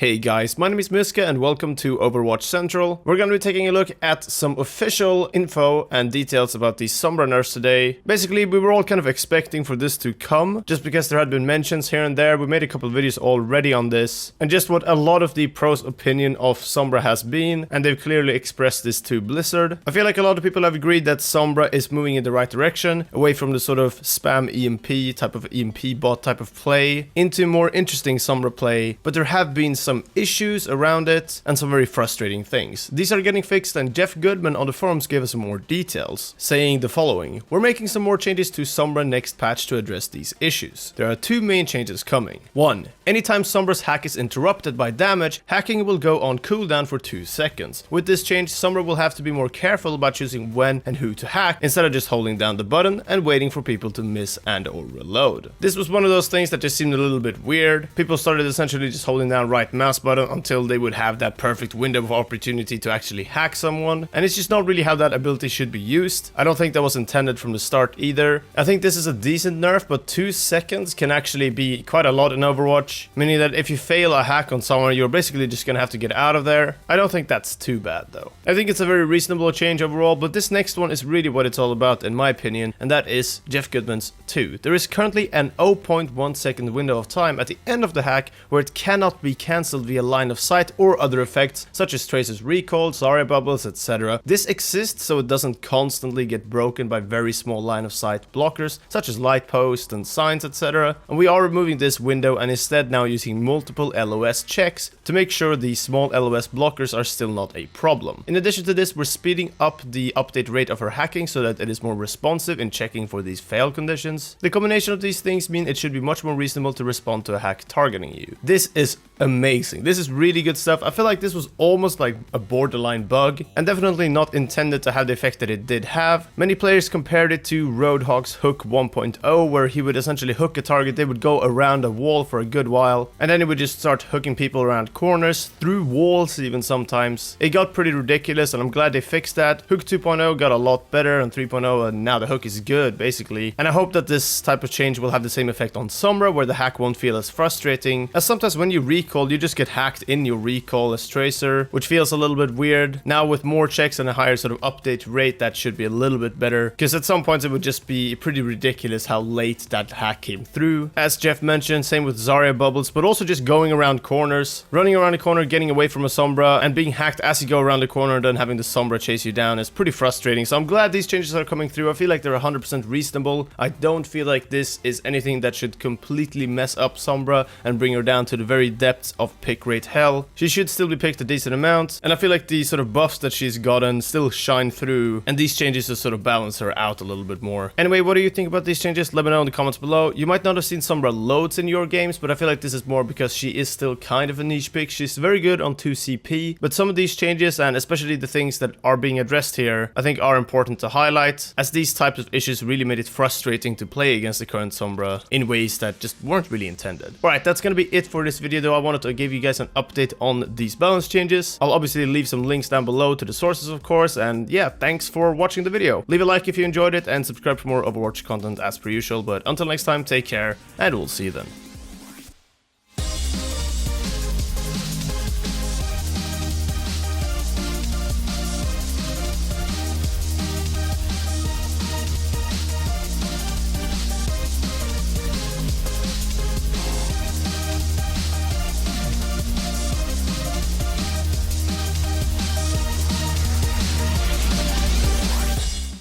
Hey guys, my name is Miska and welcome to Overwatch Central. We're gonna be taking a look at some official info and details about the Sombra nerfs today. Basically, we were all kind of expecting for this to come, just because there had been mentions here and there. We made a couple of videos already on this, and just what a lot of the pros' opinion of Sombra has been, and they've clearly expressed this to Blizzard. I feel like a lot of people have agreed that Sombra is moving in the right direction, away from the sort of spam EMP type of EMP bot type of play, into more interesting Sombra play, but there have been some issues around it and some very frustrating things. These are getting fixed, and Jeff Goodman on the forums gave us some more details, saying the following: "We're making some more changes to Sombra next patch to address these issues. There are two main changes coming. 1. Anytime Sombra's hack is interrupted by damage, hacking will go on cooldown for 2 seconds. With this change, Sombra will have to be more careful about choosing when and who to hack, instead of just holding down the button and waiting for people to miss and or reload." This was one of those things that just seemed a little bit weird. People started essentially just holding down right mouse button until they would have that perfect window of opportunity to actually hack someone, and it's just not really how that ability should be used. I don't think that was intended from the start either. I think this is a decent nerf, but 2 seconds can actually be quite a lot in Overwatch, meaning that if you fail a hack on someone, you're basically just gonna have to get out of there. I don't think that's too bad though. I think it's a very reasonable change overall, but this next one is really what it's all about in my opinion, and that is Jeff Goodman's 2. There is currently an 0.1 second window of time at the end of the hack where it cannot be cancelled via line of sight or other effects such as Tracer's recall, Zarya bubbles, etc. This exists so it doesn't constantly get broken by very small line of sight blockers such as light posts and signs, etc. And we are removing this window and instead now using multiple LOS checks to make sure the small LOS blockers are still not a problem. In addition to this, we're speeding up the update rate of her hacking so that it is more responsive in checking for these fail conditions. The combination of these things mean it should be much more reasonable to respond to a hack targeting you. This is amazing. This is really good stuff. I feel like this was almost like a borderline bug, and definitely not intended to have the effect that it did have. Many players compared it to Roadhog's Hook 1.0, where he would essentially hook a target, they would go around a wall for a good while, and then he would just start hooking people around corners, through walls even sometimes. It got pretty ridiculous, and I'm glad they fixed that. Hook 2.0 got a lot better, and 3.0, and now the hook is good, basically. And I hope that this type of change will have the same effect on Sombra, where the hack won't feel as frustrating, as sometimes when you recall, you just get hacked in your recall as Tracer, which feels a little bit weird. Now with more checks and a higher sort of update rate, that should be a little bit better, because at some points it would just be pretty ridiculous how late that hack came through. As Jeff mentioned, same with Zarya bubbles, but also just going around corners, running around a corner, getting away from a Sombra, and being hacked as you go around the corner, and then having the Sombra chase you down is pretty frustrating. So I'm glad these changes are coming through. I feel like they're 100% reasonable. I don't feel like this is anything that should completely mess up Sombra and bring her down to the very depths of pick rate hell. She should still be picked a decent amount, and I feel like the sort of buffs that she's gotten still shine through, and these changes just sort of balance her out a little bit more. Anyway, what do you think about these changes? Let me know in the comments below. You might not have seen Sombra loads in your games, but I feel like this is more because she is still kind of a niche pick. She's very good on 2CP, but some of these changes, and especially the things that are being addressed here, I think are important to highlight, as these types of issues really made it frustrating to play against the current Sombra in ways that just weren't really intended. Alright, that's gonna be it for this video though. I wanted to give you guys an update on these balance changes. I'll obviously leave some links down below to the sources, of course, and yeah, thanks for watching the video. Leave a like if you enjoyed it, and subscribe for more Overwatch content as per usual, but until next time, take care, and we'll see you then.